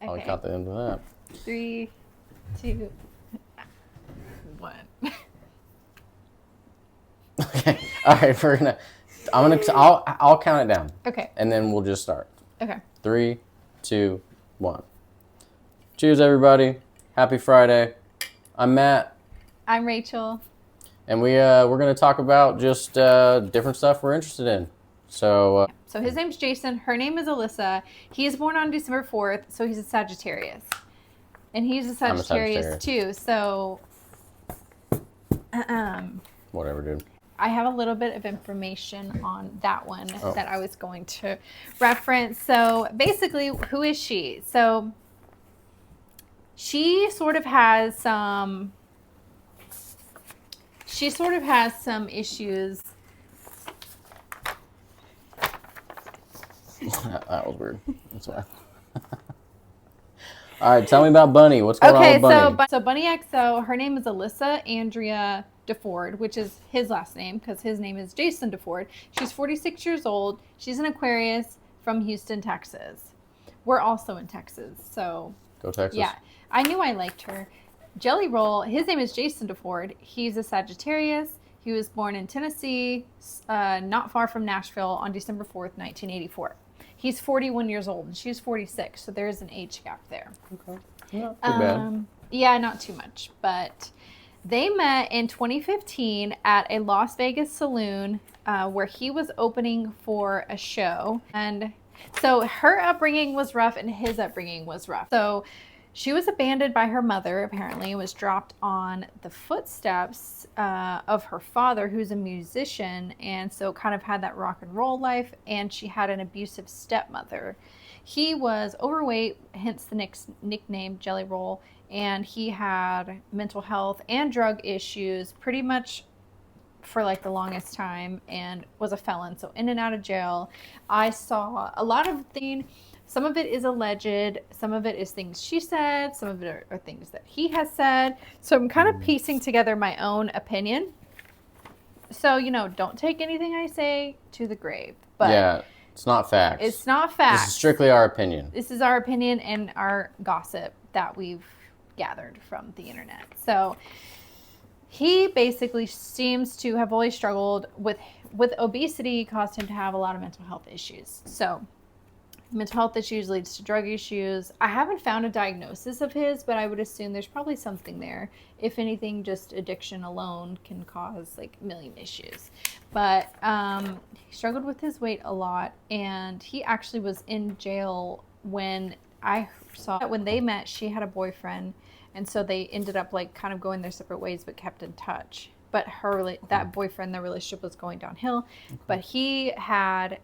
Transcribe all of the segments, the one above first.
I'll Okay. count the end of that. 3, 2, 1. Okay. All right. I'll count it down. Okay. And then we'll just start. Okay. 3, 2, 1. Cheers, everybody. Happy Friday. I'm Matt. I'm Rachel. And we're going to talk about just different stuff we're interested in. So his name's Jason. Her name is Alyssa. He is born on December 4th, so he's a Sagittarius. And he's a Sagittarius too, so whatever, dude. I have a little bit of information on that one that I was going to reference. So basically, who is she? So she sort of has some issues. That was weird. That's why. All right, tell me about Bunny. What's going on with Bunny? So Bunny XO, her name is Alyssa Andrea DeFord, which is his last name because his name is Jason DeFord. She's 46 years old. She's an Aquarius from Houston, Texas. We're also in Texas, so go Texas. Yeah, I knew I liked her. Jelly Roll, his name is Jason DeFord. He's a Sagittarius. He was born in Tennessee, not far from Nashville, on December 4th, 1984. He's 41 years old, and she's 46, so there's an age gap there. Okay. Not too bad. Yeah, not too much. But they met in 2015 at a Las Vegas saloon where he was opening for a show. And so her upbringing was rough, and his upbringing was rough. So she was abandoned by her mother, apparently, and was dropped on the footsteps of her father, who's a musician, and so kind of had that rock and roll life, and she had an abusive stepmother. He was overweight, hence the nickname Jelly Roll, and he had mental health and drug issues pretty much for like the longest time, and was a felon, so in and out of jail. I saw a lot of things. Some of it is alleged, some of it is things she said, some of it are things that he has said. So I'm kind of piecing together my own opinion. So, don't take anything I say to the grave. But yeah, it's not facts. It's not facts. This is strictly our opinion. This is our opinion and our gossip that we've gathered from the internet. So he basically seems to have always struggled with obesity, caused him to have a lot of mental health issues. So mental health issues leads to drug issues. I haven't found a diagnosis of his, but I would assume there's probably something there. If anything, just addiction alone can cause like a million issues. But he struggled with his weight a lot, and he actually was in jail when I saw that when they met. She had a boyfriend, and so they ended up like kind of going their separate ways, but kept in touch. But that boyfriend, their relationship was going downhill. But he had,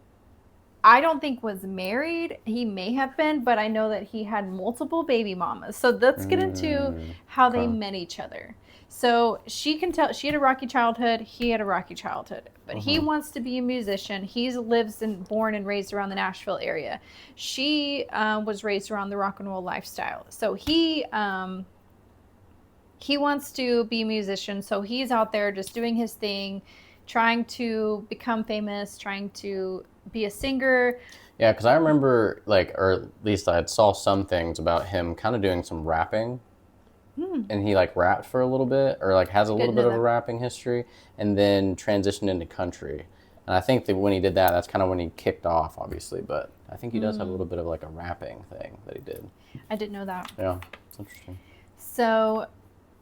I don't think was married. He may have been, but I know that he had multiple baby mamas. So let's get into how they met each other. So she can tell she had a rocky childhood. He had a rocky childhood, but he wants to be a musician. He lives born and raised around the Nashville area. She was raised around the rock and roll lifestyle. So he wants to be a musician. So he's out there just doing his thing, trying to become famous, trying to be a singer. Yeah, because I remember, or at least I saw some things about him kind of doing some rapping. And he rapped for a little bit, or has a little bit of a rapping history, and then transitioned into country. And I think that when he did that, that's kind of when he kicked off, obviously. But I think he does have a little bit of a rapping thing that he did. I didn't know that. Yeah, it's interesting. So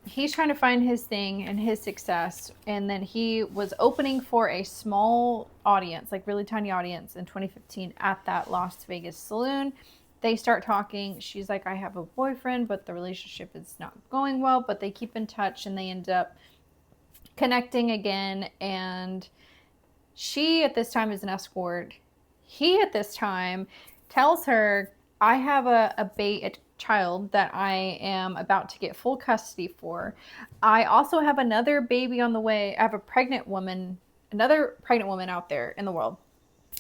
he's trying to find his thing and his success, and then he was opening for a small audience, really tiny audience, in 2015 at that Las Vegas saloon. They start talking. She's like, I have a boyfriend, but the relationship is not going well, but they keep in touch, and they end up connecting again. And she at this time is an escort. He at this time tells her, I have a child that I am about to get full custody for. I also have another baby on the way. I have another pregnant woman out there in the world.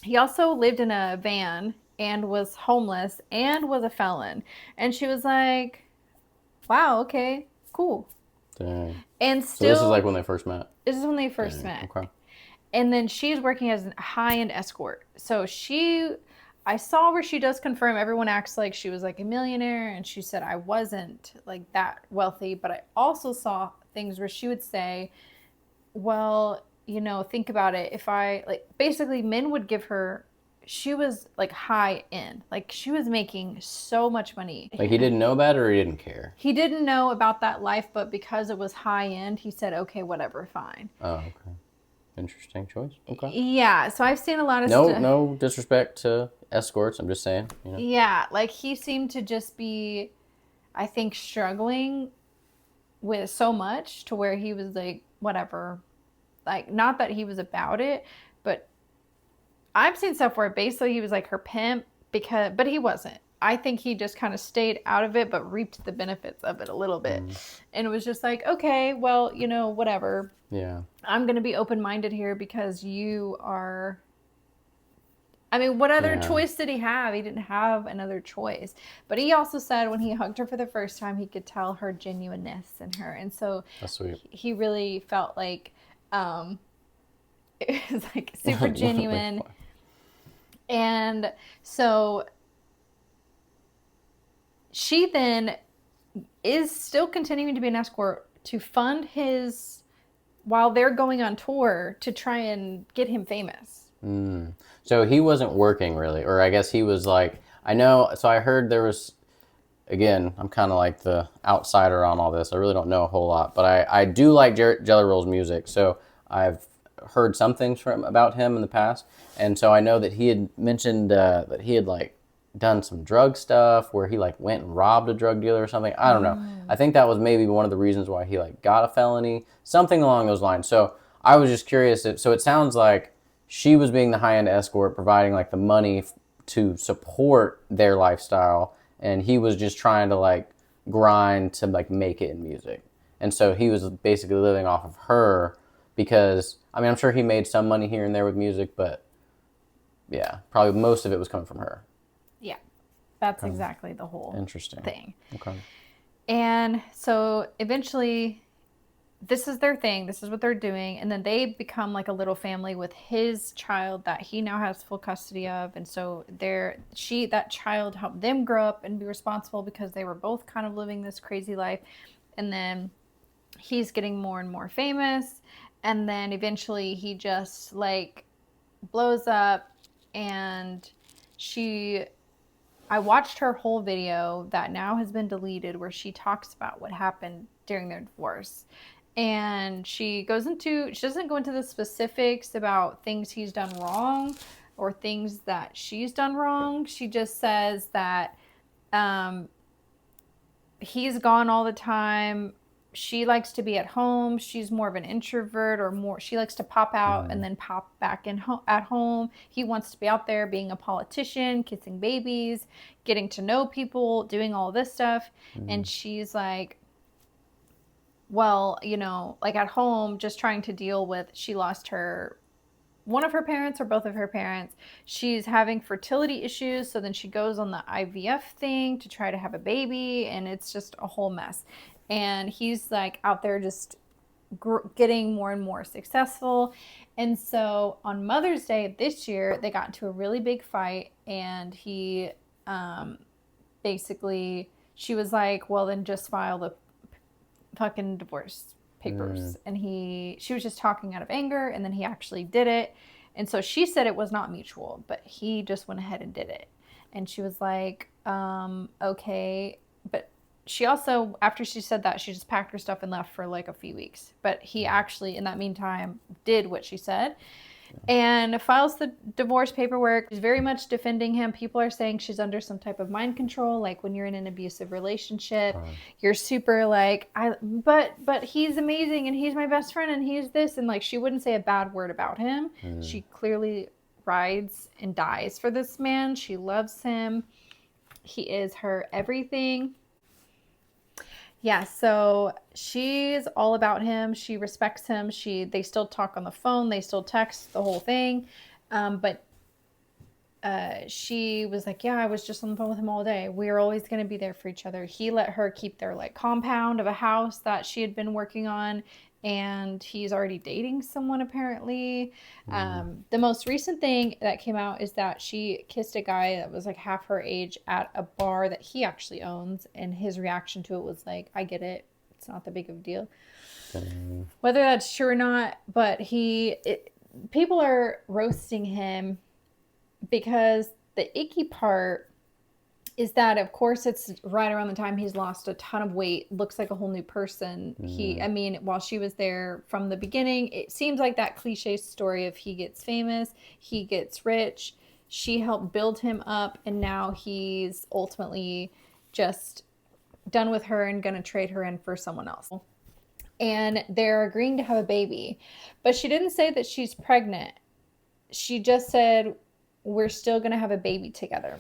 He also lived in a van and was homeless and was a felon. And she was like, wow, okay, cool. Dang. And still, so this is when they first met? This is when they first met. Okay. And then she's working as a high-end escort. So she I saw where she does confirm everyone acts like she was like a millionaire, and she said I wasn't like that wealthy, but I also saw things where she would say, well, you know, think about it. If I like basically men would give her, she was like high end. Like she was making so much money. Like he didn't know about it or he didn't care? He didn't know about that life, but because it was high end, he said, okay, whatever, fine. Oh, okay. Interesting choice. Okay. Yeah, so I've seen a lot of No disrespect to escorts. I'm just saying, you know. Yeah, like he seemed to just be, I think, struggling with so much to where he was like, whatever. Like, not that he was about it, but I've seen stuff where basically he was like her pimp but he wasn't. I think he just kind of stayed out of it, but reaped the benefits of it a little bit. And it was just like, okay, well, you know, whatever. Yeah. I'm going to be open-minded here because you are. I mean, what other choice did he have? He didn't have another choice. But he also said when he hugged her for the first time, he could tell her genuineness in her. And so that's sweet. He really felt like it was like super genuine. And so she then is still continuing to be an escort to fund his, while they're going on tour, to try and get him famous. So he wasn't working really, or I guess he was like, I know, so I heard there was, again, I'm kind of like the outsider on all this. I really don't know a whole lot, but I do like Jelly Roll's music. So I've heard some things about him in the past. And so I know that he had mentioned that he had like done some drug stuff where he like went and robbed a drug dealer or something. I don't know. I think that was maybe one of the reasons why he like got a felony, something along those lines. So I was just curious. So it sounds like she was being the high-end escort, providing like the money to support their lifestyle, and he was just trying to like grind to like make it in music. And so he was basically living off of her because, I mean, I'm sure he made some money here and there with music, but yeah, probably most of it was coming from her. Yeah, that's exactly the whole Interesting thing. Okay. And so eventually, this is their thing. This is what they're doing. And then they become like a little family with his child that he now has full custody of. And so that child helped them grow up and be responsible because they were both kind of living this crazy life. And then he's getting more and more famous. And then eventually he just like blows up. And I watched her whole video that now has been deleted where she talks about what happened during their divorce. And she doesn't go into the specifics about things he's done wrong or things that she's done wrong. She just says that he's gone all the time. She likes to be at home. She's more of an introvert, or more, she likes to pop out and then pop back in at home. He wants to be out there being a politician, kissing babies, getting to know people, doing all this stuff. And she's like, well, you know, like at home, just trying to deal with, she lost one of her parents or both of her parents. She's having fertility issues. So then she goes on the IVF thing to try to have a baby, and it's just a whole mess. And he's like out there just getting more and more successful. And so on Mother's Day of this year, they got into a really big fight, and he basically, she was like, well, then just file the fucking divorce papers. And she was just talking out of anger, and then he actually did it. And so she said it was not mutual, but he just went ahead and did it. And she was like, okay. But she also, after she said that, she just packed her stuff and left for like a few weeks. But he actually, in that meantime, did what she said and files the divorce paperwork. She's very much defending him. People are saying she's under some type of mind control. Like when you're in an abusive relationship, you're super like, but he's amazing and he's my best friend and he's this. And like, she wouldn't say a bad word about him. She clearly rides and dies for this man. She loves him. He is her everything. Yeah, so she's all about him. She respects him. They still talk on the phone. They still text, the whole thing. But she was like, yeah, I was just on the phone with him all day. We were always going to be there for each other. He let her keep their like compound of a house that she had been working on. and he's already dating someone apparently. The most recent thing that came out is that she kissed a guy that was like half her age at a bar that he actually owns, and his reaction to it was like, I get it, it's not that big of a deal. Whether that's true or not, but people are roasting him because the icky part is that, of course, it's right around the time he's lost a ton of weight, looks like a whole new person. While she was there from the beginning, it seems like that cliche story of he gets famous, he gets rich, she helped build him up, and now he's ultimately just done with her and going to trade her in for someone else. And they're agreeing to have a baby. But she didn't say that she's pregnant. She just said, we're still going to have a baby together.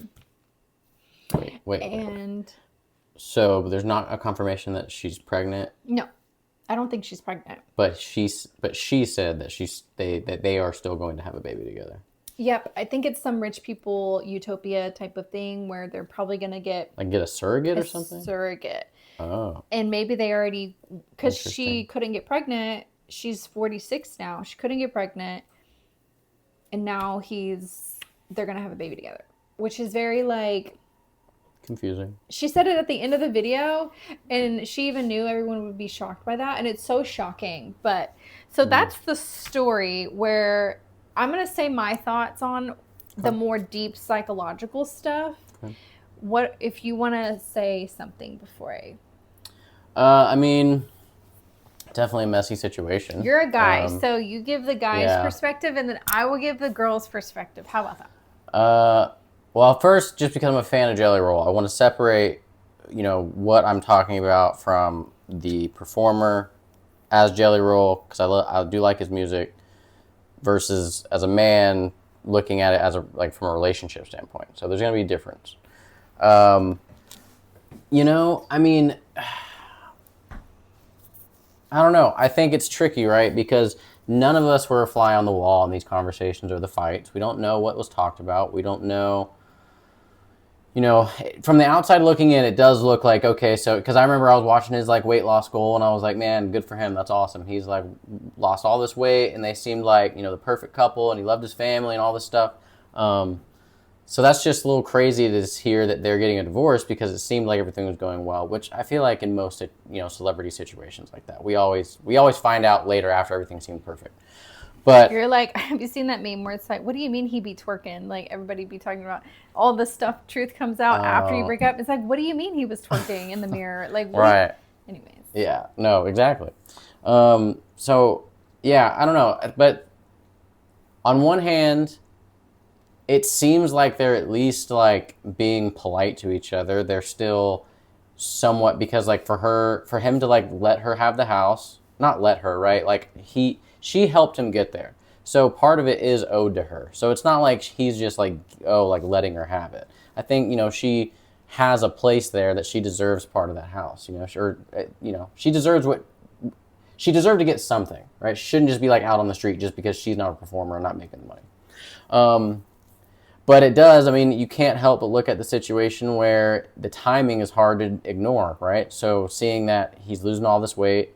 Wait. And so there's not a confirmation that she's pregnant? No, I don't think she's pregnant. But she said that they are still going to have a baby together. Yep, I think it's some rich people utopia type of thing where they're probably going to get a surrogate or something? Surrogate. Oh. And maybe they already, because she couldn't get pregnant. She's 46 now. She couldn't get pregnant. And now they're going to have a baby together, which is very confusing. She said it at the end of the video, and she even knew everyone would be shocked by that. And it's so shocking. But so that's the story where I'm going to say my thoughts on the more deep psychological stuff. Okay. What if you want to say something before I... definitely a messy situation. You're a guy, so you give the guy's perspective, and then I will give the girl's perspective. How about that? Well, first, just because I'm a fan of Jelly Roll, I want to separate, what I'm talking about from the performer as Jelly Roll, because I do like his music, versus as a man looking at it as from a relationship standpoint. So there's going to be a difference. I don't know. I think it's tricky, right? Because none of us were a fly on the wall in these conversations or the fights. We don't know what was talked about. We don't know, from the outside looking in, it does look like, okay, so, because I remember I was watching his weight loss goal and I was like, man, good for him. That's awesome. He's lost all this weight and they seemed like, the perfect couple, and he loved his family and all this stuff. So that's just a little crazy to hear that they're getting a divorce, because it seemed like everything was going well, which I feel like in most, celebrity situations like that, we always find out later after everything seemed perfect. But you're like, have you seen that meme where it's like, what do you mean he be twerking? Like, everybody be talking about all this stuff. Truth comes out after you break up. It's like, what do you mean he was twerking in the mirror? Like, what? Right. Anyways. Yeah. No. Exactly. So yeah, I don't know, but on one hand, it seems like they're at least being polite to each other. They're still somewhat, because for him to let her have the house, not let her, right? She helped him get there. So part of it is owed to her. So it's not like he's just letting her have it. I think, she has a place there that she deserves part of that house, she deserves she deserved to get something, right? She shouldn't just be out on the street just because she's not a performer and not making the money. But it does, you can't help but look at the situation where the timing is hard to ignore, right? So seeing that he's losing all this weight,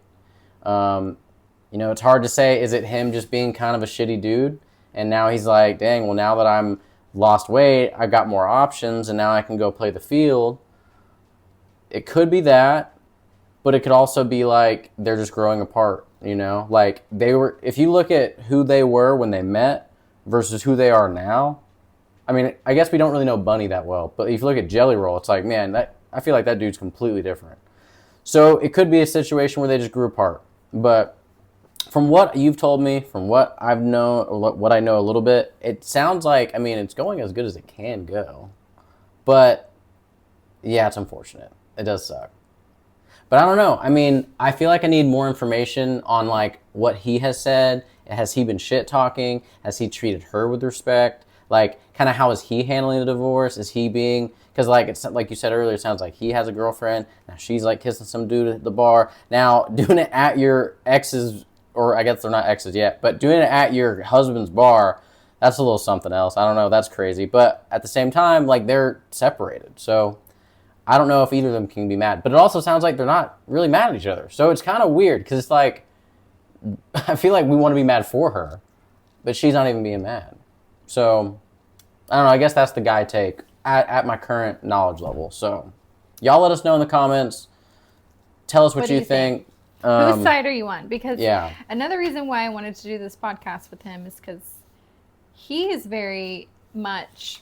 it's hard to say, is it him just being kind of a shitty dude? And now he's like, dang, well, now that I'm lost weight, I've got more options, and now I can go play the field. It could be that, but it could also be they're just growing apart, if you look at who they were when they met versus who they are now, I guess we don't really know Bunny that well, but if you look at Jelly Roll, it's like, man, I feel like that dude's completely different. So it could be a situation where they just grew apart. But from what you've told me, from what I've known, or what I know a little bit, it sounds like, it's going as good as it can go. But yeah, it's unfortunate. It does suck. But I don't know. I feel like I need more information on what he has said. Has he been shit talking? Has he treated her with respect? Kind of how is he handling the divorce? Is he being, because it's like you said earlier, it sounds like he has a girlfriend. Now she's kissing some dude at the bar. Now doing it at your ex's, or I guess they're not exes yet, but doing it at your husband's bar, that's a little something else. I don't know. That's crazy. But at the same time, they're separated. So I don't know if either of them can be mad. But it also sounds like they're not really mad at each other. So it's kind of weird, because it's I feel like we want to be mad for her, but she's not even being mad. So, I don't know. I guess that's the guy take at my current knowledge level. So, y'all let us know in the comments. Tell us what you think. Whose side are you on? Because yeah. Another reason why I wanted to do this podcast with him is because he is very much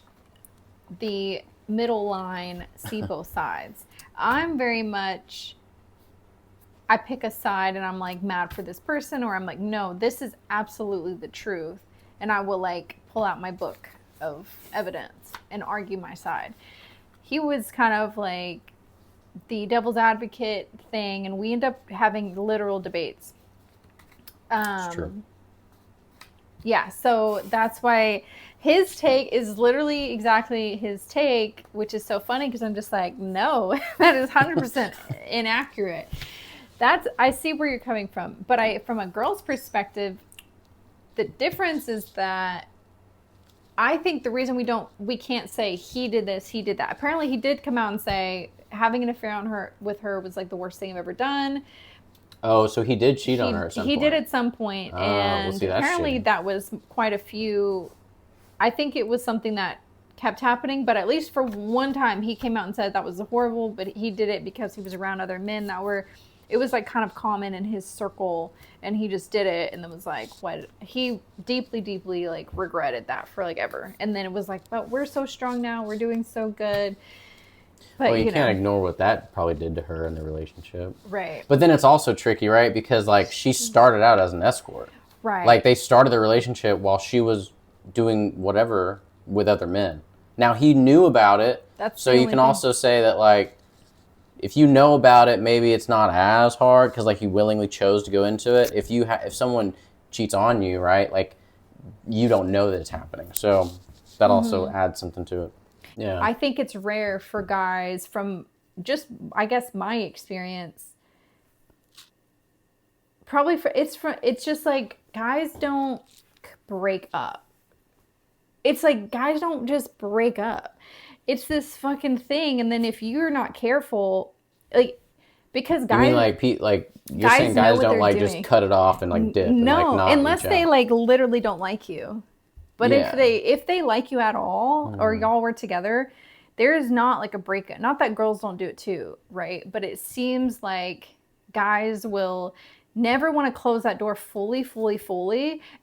the middle line, see both sides. I'm very much, I pick a side and I'm like mad for this person, or I'm like, no, this is absolutely the truth. And I will like pull out my book of evidence and argue my side. He was kind of like the devil's advocate thing, and we end up having literal debates. It's true. Yeah, so that's why his take is literally exactly his take, which is so funny because I'm just like, no, that is 100% inaccurate. I see where you're coming from, but from a girl's perspective, the difference is that I think the reason we can't say he did this, he did that. Apparently, he did come out and say having an affair with her was like the worst thing I've ever done. Oh, so he did cheat on her at some point. He did at some point, and well, see, apparently that was quite a few. I think it was something that kept happening, but at least for one time he came out and said that was horrible, but he did it because he was around other men it was like kind of common in his circle, and he just did it, and then was like, what? He deeply, deeply like regretted that for like ever. And then it was like, but we're so strong now, we're doing so good. But, well, you can't ignore what that probably did to her in the relationship. Right. But then it's also tricky, right? Because, like, she started out as an escort. Right. Like, they started the relationship while she was doing whatever with other men. Now, he knew about it. So you can also say that, like, if you know about it, maybe it's not as hard because, like, you willingly chose to go into it. If someone cheats on you, right, like, you don't know that it's happening. So that also adds something to it. Yeah. I think it's rare for guys from just, I guess, my experience. Probably it's just like guys don't break up. It's like guys don't just break up. It's this fucking thing, and then if you're not careful, like, because guys, you mean like you're saying guys don't like just cut it off and like dip? No, and, like, not unless they like literally don't like you. But if they like you at all, or y'all were together, there is not like a breakup. Not that girls don't do it too, right? But it seems like guys will never want to close that door fully.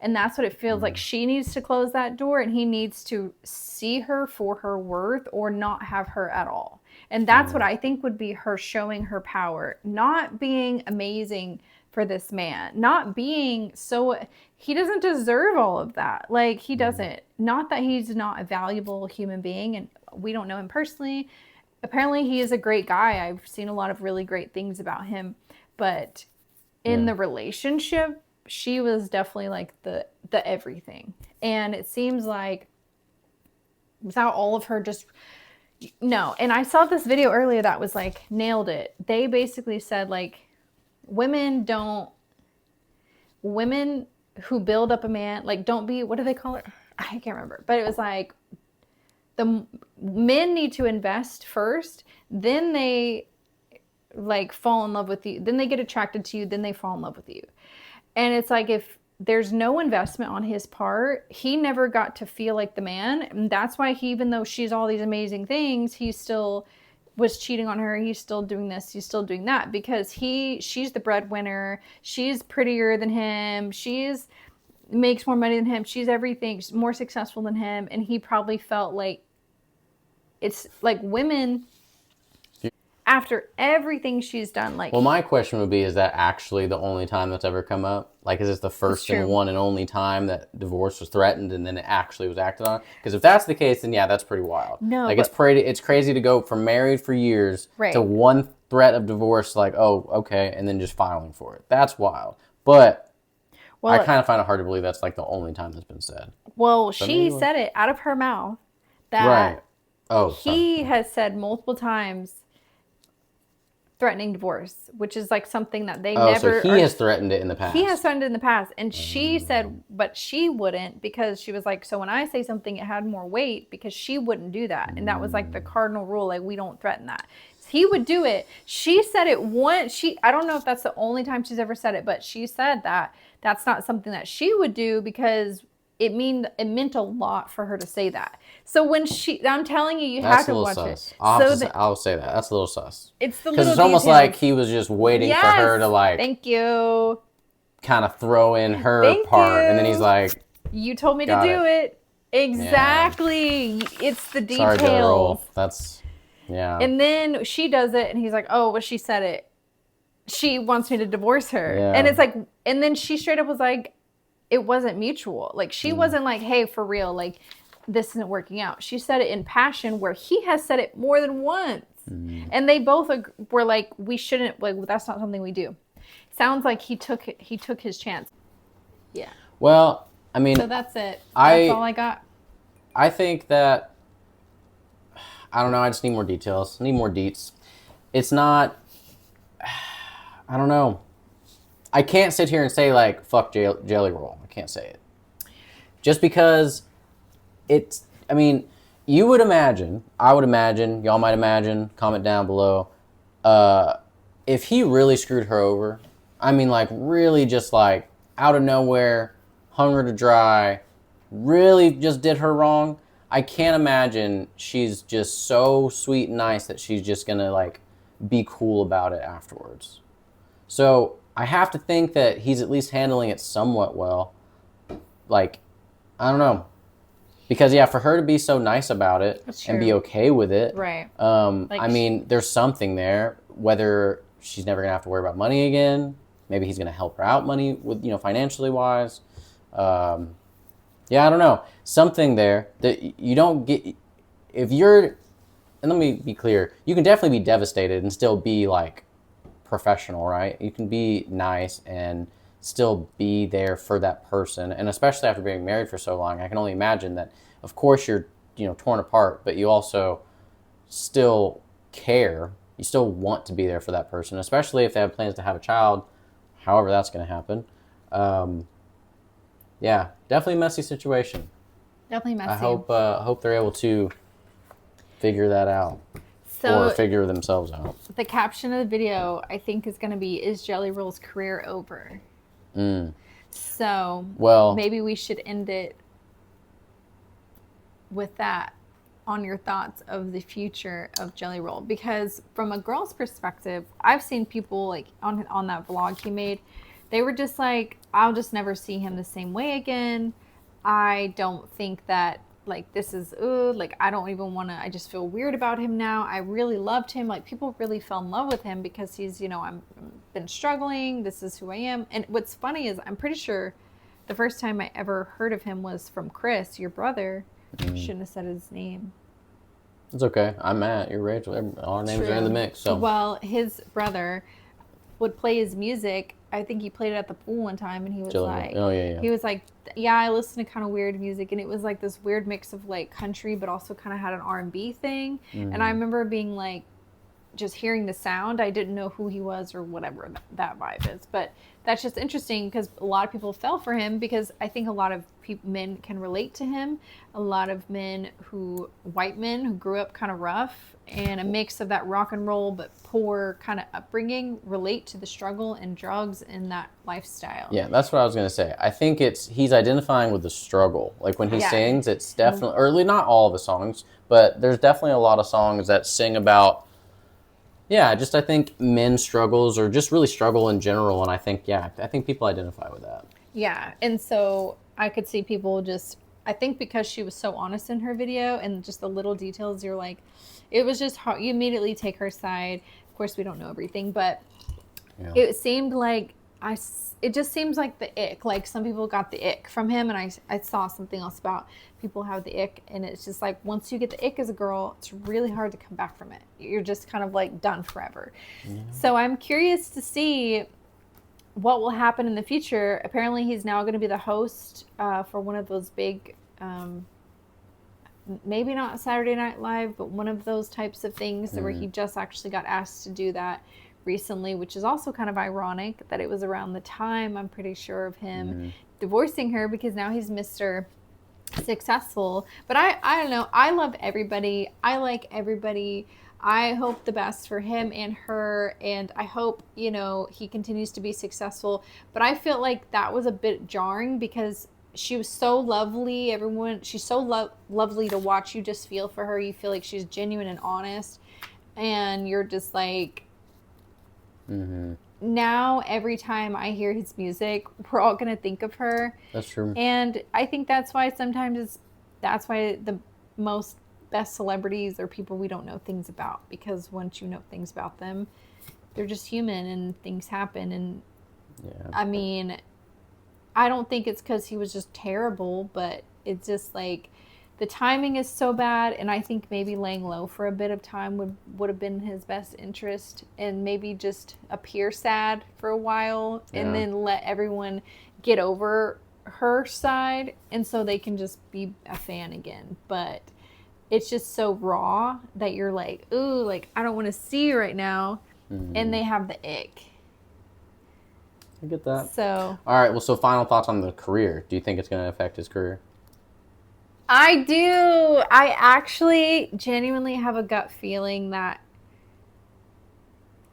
And that's what it feels like. She needs to close that door, and he needs to see her for her worth or not have her at all. And that's what I think would be her showing her power, not being amazing for this man, not being so, he doesn't deserve all of that. Like, he doesn't. Not that he's not a valuable human being, and we don't know him personally. Apparently he is a great guy. I've seen a lot of really great things about him, but in the relationship, she was definitely like the everything. And it seems like without all of her just, no. And I saw this video earlier that was like, nailed it. They basically said like, women who build up a man, like, don't be, what do they call it? I can't remember. But it was like, the men need to invest first, then they like fall in love with you, then they get attracted to you, then they fall in love with you. And it's like, if there's no investment on his part, he never got to feel like the man. And that's why even though she's all these amazing things, he still was cheating on her. He's still doing this, he's still doing that, because she's the breadwinner, she's prettier than him, she's makes more money than him, she's everything, she's more successful than him. And he probably felt like, it's like women, after everything she's done, like, well, my question would be, is that actually the only time that's ever come up? Like, is this the first and one and only time that divorce was threatened and then it actually was acted on? Because if that's the case, then yeah, that's pretty wild. No, like, it's crazy to go from married for years to one threat of divorce, like, oh, okay, and then just filing for it. That's wild. But I kind of find it hard to believe that's like the only time that's been said. Well, she said it out of her mouth that he has said multiple times threatening divorce, which is like something that they never. So he has threatened it in the past. He has threatened it in the past, and she said, but she wouldn't, because she was like, so when I say something, it had more weight, because she wouldn't do that, and that was like the cardinal rule, like, we don't threaten that. he would do it. She said it once. I don't know if that's the only time she's ever said it, but she said that that's not something that she would do because it meant a lot for her to say that. So when I'm telling you, have to watch sus. it. I'll say that. That's a little sus. It's the little because it's almost like he was just waiting for her to like. Thank you. Kind of throw in her part, and then he's like, "You told me to do it." Exactly. Yeah. It's the details. Sorry, Joel. That's yeah. And then she does it, and he's like, "Oh, well, she said it. She wants me to divorce her." Yeah. And it's like, and then she straight up was like, "It wasn't mutual. Like she wasn't like, hey, for real, like this isn't working out." She said it in passion, where he has said it more than once, and they both were like, "We shouldn't. Like that's not something we do." Sounds like he took his chance. Yeah. Well, I mean, so that's it. That's all I got. I think that I don't know. I just need more details. I need more deets. It's not. I don't know. I can't sit here and say like fuck Jelly Roll. I can't say it. Just because it's. I mean, you would imagine. I would imagine. Y'all might imagine. Comment down below. If he really screwed her over. I mean, like, really just, like, out of nowhere, hung her to dry, really just did her wrong. I can't imagine she's just so sweet and nice that she's just going to, like, be cool about it afterwards. So I have to think that he's at least handling it somewhat well. Like, I don't know. Because, yeah, for her to be so nice about it and be okay with it. Right. I mean, there's something there, whether she's never going to have to worry about money again. Maybe he's going to help her out money with, financially wise. Yeah, I don't know. Something there that you don't get. And let me be clear, you can definitely be devastated and still be like professional, right? You can be nice and still be there for that person. And especially after being married for so long, I can only imagine that, of course, you're, torn apart, but you also still care. You still want to be there for that person, especially if they have plans to have a child. However that's going to happen. Yeah, definitely a messy situation. Definitely messy. I hope they're able to figure that out. Or figure themselves out. The caption of the video, I think, is going to be, "Is Jelly Roll's career over?" So maybe we should end it with that on your thoughts of the future of Jelly Roll. Because from a girl's perspective, I've seen people like on that vlog he made, they were just like, I'll just never see him the same way again. I don't think that like this is like I don't even want to, I just feel weird about him now. I really loved him. Like people really fell in love with him because he's, I'm been struggling. This is who I am. And what's funny is I'm pretty sure the first time I ever heard of him was from Chris, your brother. Shouldn't have said his name. It's okay. I'm Matt. You're Rachel. Our names are in the mix. So well, his brother would play his music. I think he played it at the pool one time, and he was like, "Oh yeah." He was like, "Yeah, I listen to kind of weird music," and it was like this weird mix of like country, but also kind of had an R&B thing. And I remember being like, just hearing the sound, I didn't know who he was or whatever that vibe is. But that's just interesting because a lot of people fell for him because I think a lot of men can relate to him. A lot of white men who grew up kind of rough and a mix of that rock and roll but poor kind of upbringing relate to the struggle and drugs and that lifestyle. Yeah, that's what I was going to say. I think he's identifying with the struggle. Like when he sings, it's definitely, or not all of the songs, but there's definitely a lot of songs that sing about, I think men's struggles or just really struggle in general. And I think people identify with that. Yeah. And so I could see people I think because she was so honest in her video and just the little details, you're like, it was just hard. You immediately take her side. Of course, we don't know everything, but it seemed like it just seems like the ick. Like some people got the ick from him, and I saw something else about people have the ick, and it's just like once you get the ick as a girl, it's really hard to come back from it. You're just kind of like done forever. Yeah. So I'm curious to see what will happen in the future. Apparently, he's now going to be the host for one of those big, maybe not Saturday Night Live, but one of those types of things where he just actually got asked to do that recently, which is also kind of ironic that it was around the time, I'm pretty sure, of him divorcing her, because now he's Mr. Successful. But I don't know. I love everybody. I like everybody. I hope the best for him and her, and I hope, he continues to be successful. But I feel like that was a bit jarring because she was so lovely. She's so lovely to watch. You just feel for her. You feel like she's genuine and honest. And you're just like, now every time I hear his music, we're all going to think of her. That's true. And I think that's why that's why the most best celebrities are people we don't know things about, because once you know things about them, they're just human and things happen. And I mean, I don't think it's because he was just terrible, but it's just like the timing is so bad. And I think maybe laying low for a bit of time would have been his best interest, and maybe just appear sad for a while and then let everyone get over her side, and so they can just be a fan again. But it's just so raw that you're like, ooh, like, I don't want to see you right now. And they have the ick. I get that. So. All right. Well, so final thoughts on the career. Do you think it's going to affect his career? I do. I actually genuinely have a gut feeling that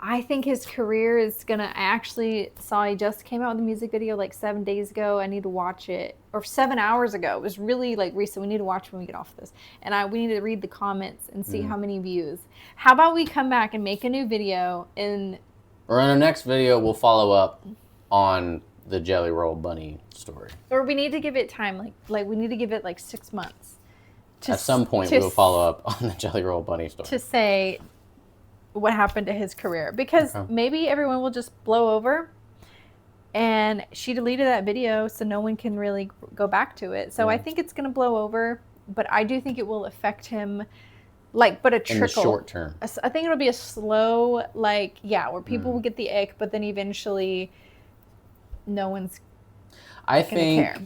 I think his career is going to, I actually saw he just came out with a music video like 7 days ago. I need to watch it. Or 7 hours ago. It was really like recent. We need to watch when we get off this. And we need to read the comments and see how many views. How about we come back and make a new video or in our next video, we'll follow up on the Jelly Roll Bunny story. Or we need to give it time. Like we need to give it like 6 months. At some point, we'll follow up on the Jelly Roll Bunny story. To say what happened to his career, because maybe everyone will just blow over, and she deleted that video so no one can really go back to it. So I think it's going to blow over, but I do think it will affect him, but a trickle. In the short term. I think it'll be a slow, where people will get the ick, but then eventually no one's going to care.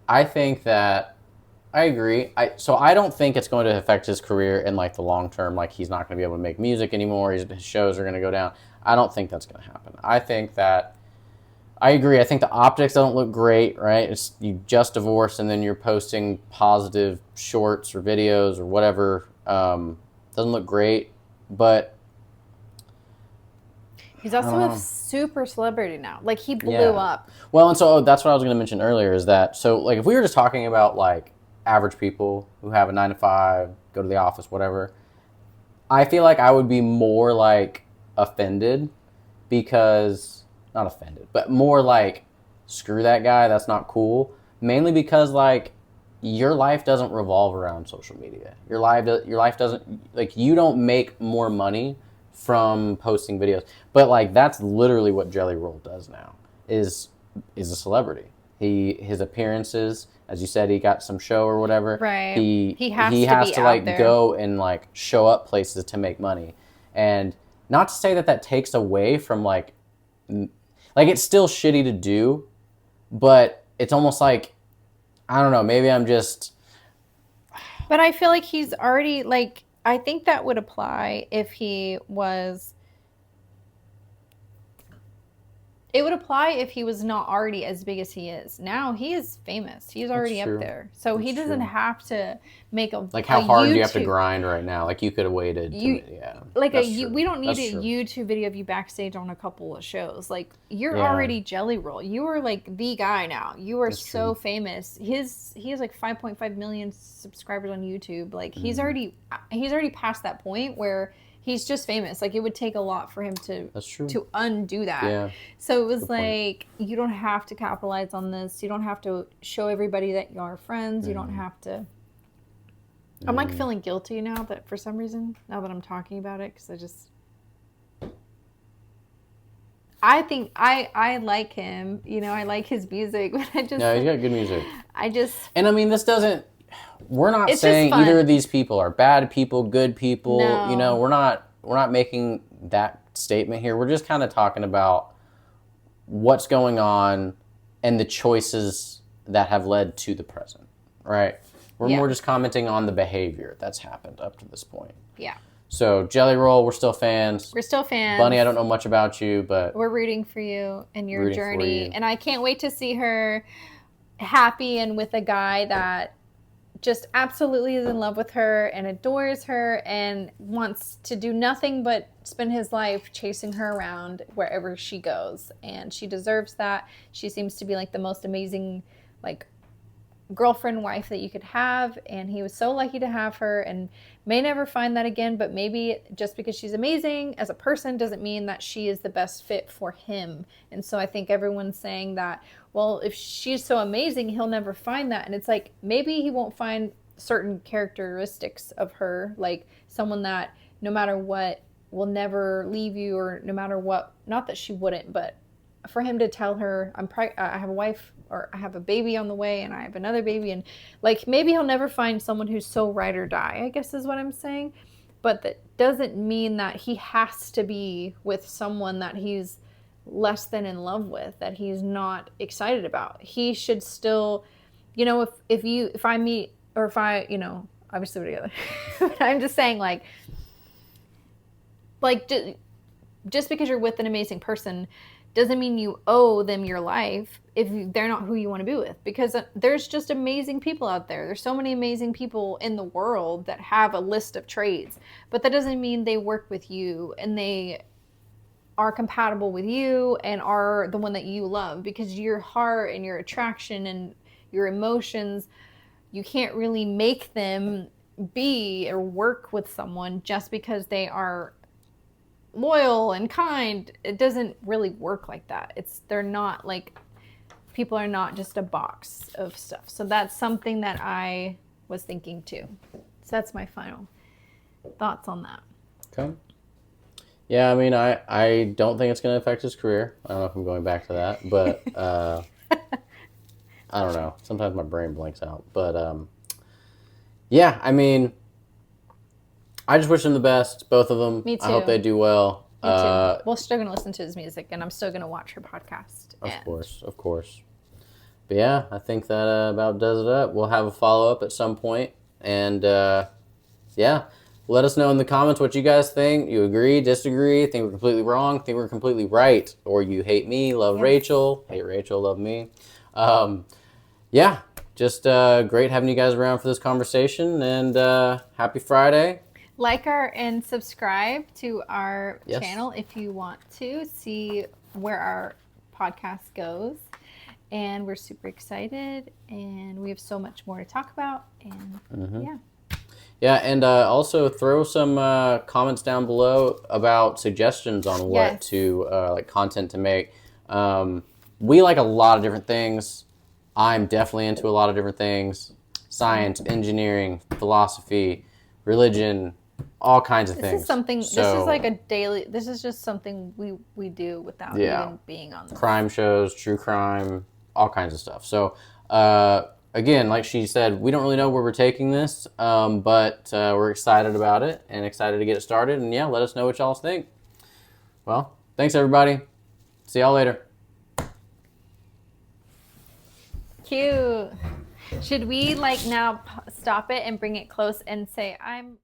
I think that I agree. So I don't think it's going to affect his career in the long term. Like, he's not going to be able to make music anymore. His shows are going to go down. I don't think that's going to happen. I agree. I think the optics don't look great, right? You just divorced and then you're posting positive shorts or videos or whatever. Doesn't look great, but he's also a super celebrity now. Like, he blew up. Well, and so that's what I was going to mention earlier is that, so if we were just talking about average people who have a 9-to-5, go to the office, whatever, I feel like I would be more offended because, not offended, but more screw that guy, that's not cool. Mainly because your life doesn't revolve around social media. Your life doesn't, you don't make more money from posting videos. But that's literally what Jelly Roll does now, is a celebrity. His appearances, as you said, he got some show or whatever. Right. He has to go and show up places to make money. And not to say that takes away from it's still shitty to do, but it's almost I don't know, maybe I'm just. But I feel like he's already I think that would apply if he was. It would apply if he was not already as big as he is. Now he is famous. He's already up there. So he doesn't have to make a how hard do you have to grind right now? You could have waited. We don't need a YouTube video of you backstage on a couple of shows. You're already Jelly Roll. You are the guy now. You are so famous. He has 5.5 million subscribers on YouTube. He's already past that point where he's just famous. It would take a lot for him to undo that. Yeah. So it was you don't have to capitalize on this. You don't have to show everybody that you are friends. You don't have to. I'm feeling guilty now that for some reason, now that I'm talking about it, because I think I like him. I like his music, but I just. No, he's got good music. And I mean, this doesn't. We're not saying either of these people are bad people, good people. No. We're not making that statement here. We're just kind of talking about what's going on and the choices that have led to the present, right? We're more just commenting on the behavior that's happened up to this point. Yeah. So, Jelly Roll, we're still fans. Bunny, I don't know much about you, but we're rooting for you and your journey. And I can't wait to see her happy and with a guy that just absolutely is in love with her and adores her and wants to do nothing but spend his life chasing her around wherever she goes. And she deserves that. She seems to be like the most amazing, like, girlfriend, wife that you could have. And he was so lucky to have her and may never find that again. But maybe just because she's amazing as a person doesn't mean that she is the best fit for him. And so I think everyone's saying that, well, if she's so amazing, he'll never find that. And it's like, maybe he won't find certain characteristics of her, like someone that no matter what will never leave you, or no matter what, not that she wouldn't, but for him to tell her, I have a wife, or I have a baby on the way, and I have another baby, and like maybe he'll never find someone who's so ride or die, I guess is what I'm saying. But that doesn't mean that he has to be with someone that he's less than in love with, that he's not excited about. He should still, if I meet, or if I, obviously we're together. But I'm just saying, like just because you're with an amazing person doesn't mean you owe them your life if they're not who you want to be with. Because there's just amazing people out there. There's so many amazing people in the world that have a list of traits. But that doesn't mean they work with you and they are compatible with you and are the one that you love. Because your heart and your attraction and your emotions, you can't really make them be or work with someone just because they are loyal and kind. It doesn't really work like that. They're not like, people are not just a box of stuff. So that's something that I was thinking too. So that's my final thoughts on that. Okay. Yeah, I mean, I don't think it's going to affect his career. I don't know if I'm going back to that, but I don't know. Sometimes my brain blanks out. But yeah, I mean, I just wish them the best, both of them. Me too. I hope they do well. Me too. We're still going to listen to his music, and I'm still going to watch her podcast. Of course. But yeah, I think that about does it up. We'll have a follow-up at some point. And yeah, let us know in the comments what you guys think. You agree, disagree, think we're completely wrong, think we're completely right, or you hate me, love Rachel, hate Rachel, love me. Yeah, just great having you guys around for this conversation, and happy Friday. Like and subscribe to our channel if you want to see where our podcast goes. And we're super excited, and we have so much more to talk about. And yeah, and also throw some comments down below about suggestions on what to like content to make. We like a lot of different things. I'm definitely into a lot of different things: science, engineering, philosophy, religion, all kinds of things. This is something. This is like a daily. This is just something we do without even being on this. Crime shows, true crime, all kinds of stuff. So again, like she said, we don't really know where we're taking this, but we're excited about it and excited to get it started. And yeah, let us know what y'all think. Well, thanks everybody. See y'all later. Cute. Should we like now stop it and bring it close and say I'm